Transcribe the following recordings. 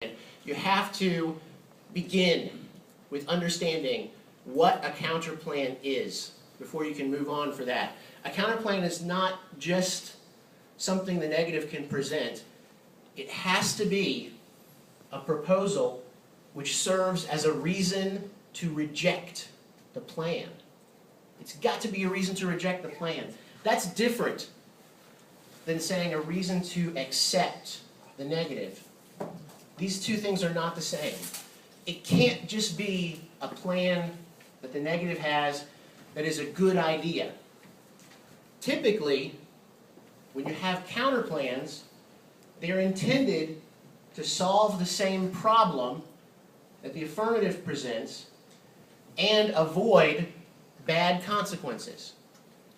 You have to begin with understanding what a counterplan is before you can move on for that. A counterplan is not just something the negative can present. It has to be a proposal which serves as a reason to reject the plan. It's got to be a reason to reject the plan. That's different than saying a reason to accept the negative. These two things are not the same. It can't just be a plan that the negative has that is a good idea. Typically, when you have counterplans, they're intended to solve the same problem that the affirmative presents and avoid bad consequences.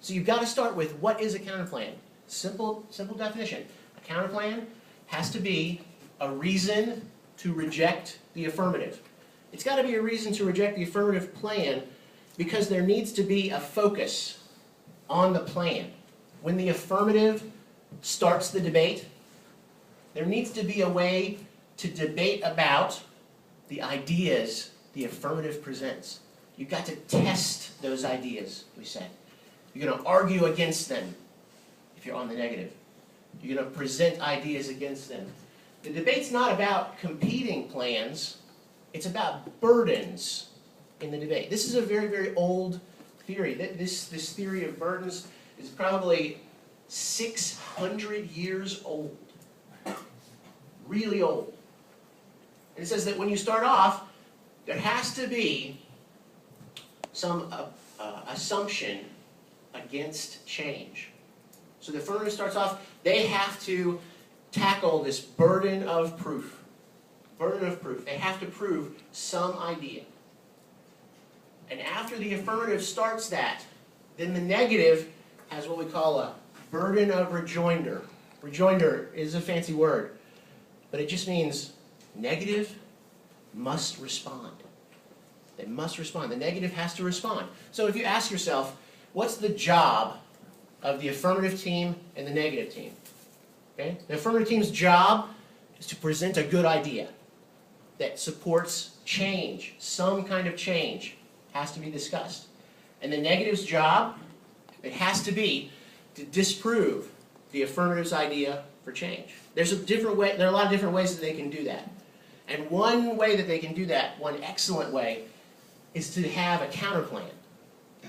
So you've got to start with what is a counterplan. Simple definition. A counterplan has to be a reason to reject the affirmative. It's got to be a reason to reject the affirmative plan because there needs to be a focus on the plan. When the affirmative starts the debate, there needs to be a way to debate about the ideas the affirmative presents. You've got to test those ideas, we said. You're going to argue against them if you're on the negative. You're going to present ideas against them. The debate's not about competing plans. It's about burdens in the debate. This is a very, very old theory. This theory of burdens is probably 600 years old. Really old. And it says that when you start off, there has to be some assumption against change. So the affirmative starts off, they have to tackle this burden of proof. Burden of proof. They have to prove some idea. And after the affirmative starts that, then the negative has what we call a burden of rejoinder. Rejoinder is a fancy word, but it just means negative must respond. They must respond. The negative has to respond. So if you ask yourself, what's the job of the affirmative team and the negative team? Okay? The affirmative team's job is to present a good idea that supports change. Some kind of change has to be discussed. And the negative's job, it has to be to disprove the affirmative's idea for change. There are a lot of different ways that they can do that. And one way that they can do that, one excellent way, is to have a counterplan.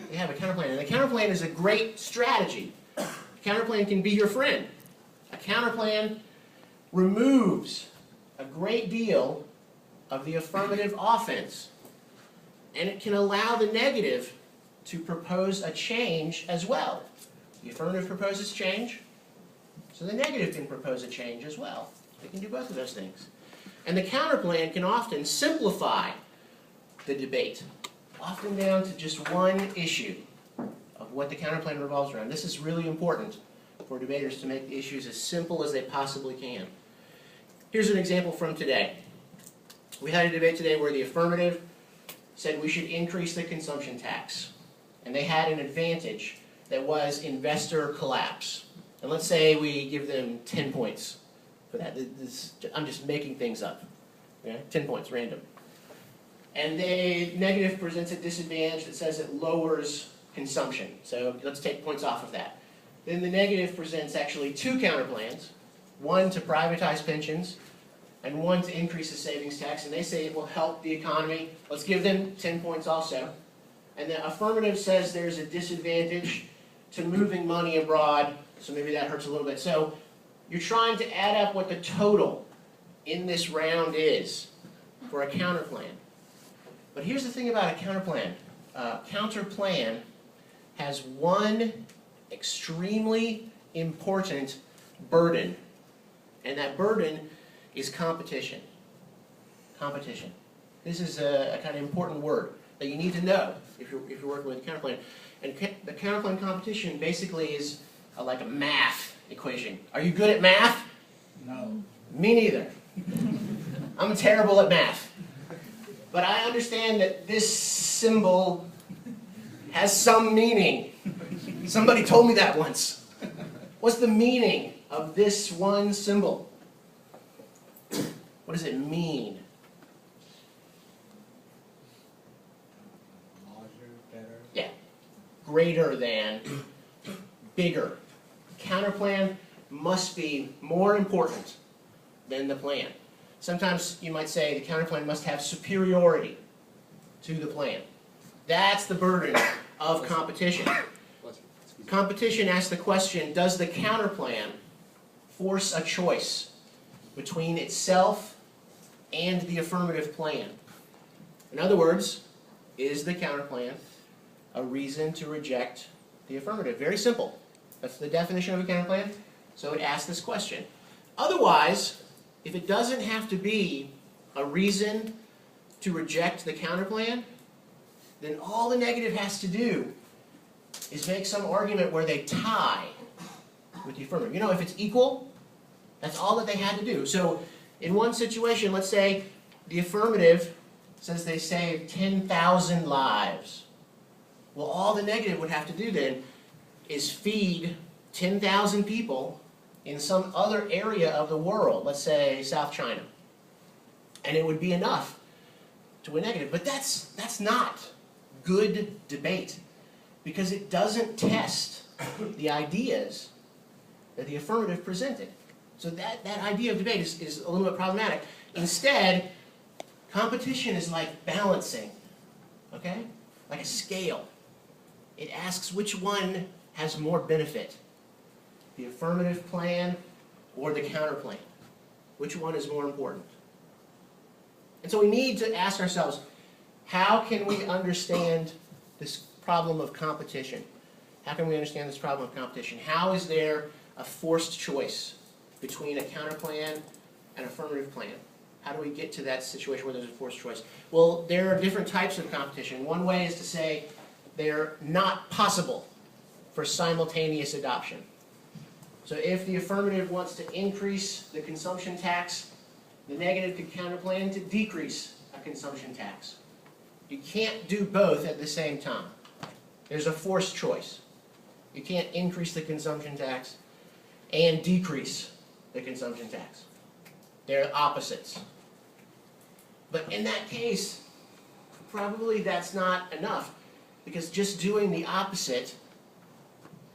They have a counterplan. And the counterplan is a great strategy. A counterplan can be your friend. A counterplan removes a great deal of the affirmative offense. And it can allow the negative to propose a change as well. The affirmative proposes change, so the negative can propose a change as well. They can do both of those things. And the counterplan can often simplify the debate, often down to just one issue of what the counterplan revolves around. This is really important for debaters to make the issues as simple as they possibly can. Here's an example from today. We had a debate today where the affirmative said we should increase the consumption tax. And they had an advantage that was investor collapse. And let's say we give them 10 points for that. I'm just making things up. Okay? 10 points, random. And the negative presents a disadvantage that says it lowers consumption. So let's take points off of that. Then the negative presents actually two counterplans. One to privatize pensions, and one to increase the savings tax. And they say it will help the economy. Let's give them 10 points also. And the affirmative says there's a disadvantage to moving money abroad, so maybe that hurts a little bit. So you're trying to add up what the total in this round is for a counterplan. But here's the thing about a counterplan. Counterplan has one extremely important burden, and that burden is competition. Competition. This is a kind of important word that you need to know if you're working with a counterplan. And the counterplan competition basically is like a math equation. Are you good at math? No. Me neither. I'm terrible at math. But I understand that this symbol has some meaning. Somebody told me that once. What's the meaning of this one symbol? What does it mean? Larger, better. Yeah. Greater than, bigger. Counterplan must be more important than the plan. Sometimes you might say the counterplan must have superiority to the plan. That's the burden of competition. Competition asks the question, does the counterplan force a choice between itself and the affirmative plan? In other words, is the counterplan a reason to reject the affirmative? Very simple. That's the definition of a counterplan. So it asks this question. Otherwise, if it doesn't have to be a reason to reject the counterplan, then all the negative has to do is make some argument where they tie with the affirmative. You know, if it's equal, that's all that they had to do. So in one situation, let's say the affirmative says they saved 10,000 lives. Well, all the negative would have to do then is feed 10,000 people in some other area of the world, let's say South China. And it would be enough to win negative. But that's not good debate, because it doesn't test the ideas that the affirmative presented. So that idea of debate is a little bit problematic. Instead, competition is like balancing, okay? Like a scale. It asks which one has more benefit, the affirmative plan or the counter plan. Which one is more important? And so we need to ask ourselves, how can we understand this problem of competition? How can we understand this problem of competition? How is there a forced choice between a counter plan and affirmative plan? How do we get to that situation where there's a forced choice? Well, there are different types of competition. One way is to say they're not possible for simultaneous adoption. So if the affirmative wants to increase the consumption tax, the negative could counterplan to decrease a consumption tax. You can't do both at the same time. There's a forced choice. You can't increase the consumption tax and decrease the consumption tax. They're opposites. But in that case, probably that's not enough, because just doing the opposite,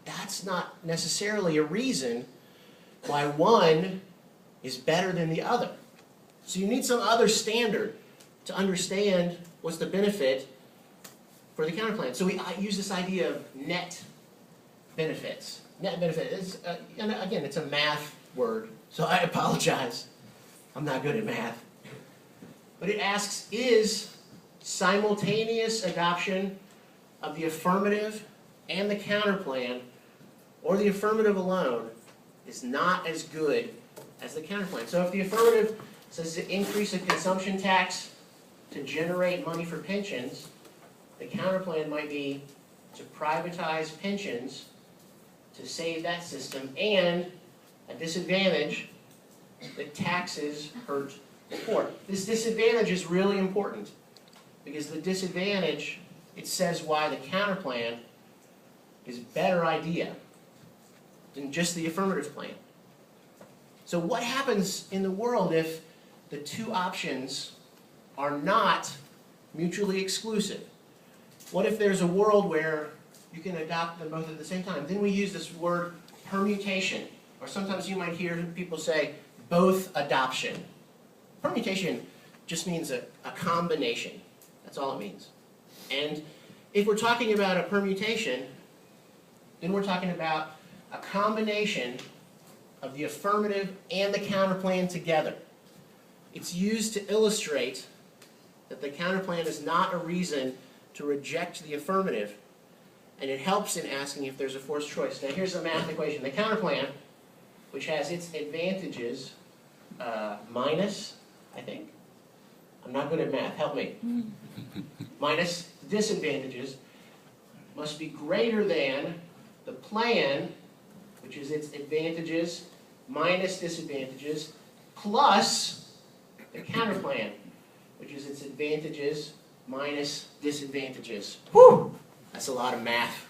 that's not necessarily a reason why one is better than the other. So you need some other standard to understand what's the benefit for the counterplan. So I use this idea of net benefits. Net benefit is, and again, it's a math word, so I apologize. I'm not good at math. But it asks, is simultaneous adoption of the affirmative and the counterplan, or the affirmative alone, is not as good as the counterplan. So if the affirmative says to increase the consumption tax to generate money for pensions, the counterplan might be to privatize pensions to save that system, and a disadvantage that taxes hurt the poor. This disadvantage is really important, because the disadvantage, it says why the counterplan is a better idea than just the affirmative plan. So what happens in the world if the two options are not mutually exclusive? What if there's a world where you can adopt them both at the same time? Then we use this word permutation, or sometimes you might hear people say both adoption. Permutation just means a combination. That's all it means. And if we're talking about a permutation, then we're talking about a combination of the affirmative and the counterplan together. It's used to illustrate that the counterplan is not a reason to reject the affirmative, and it helps in asking if there's a forced choice. Now here's a math equation. The counterplan, which has its advantages minus, I think, I'm not good at math, help me, minus disadvantages, must be greater than the plan, which is its advantages minus disadvantages, plus the counterplan, which is its advantages minus disadvantages. Whew! That's a lot of math.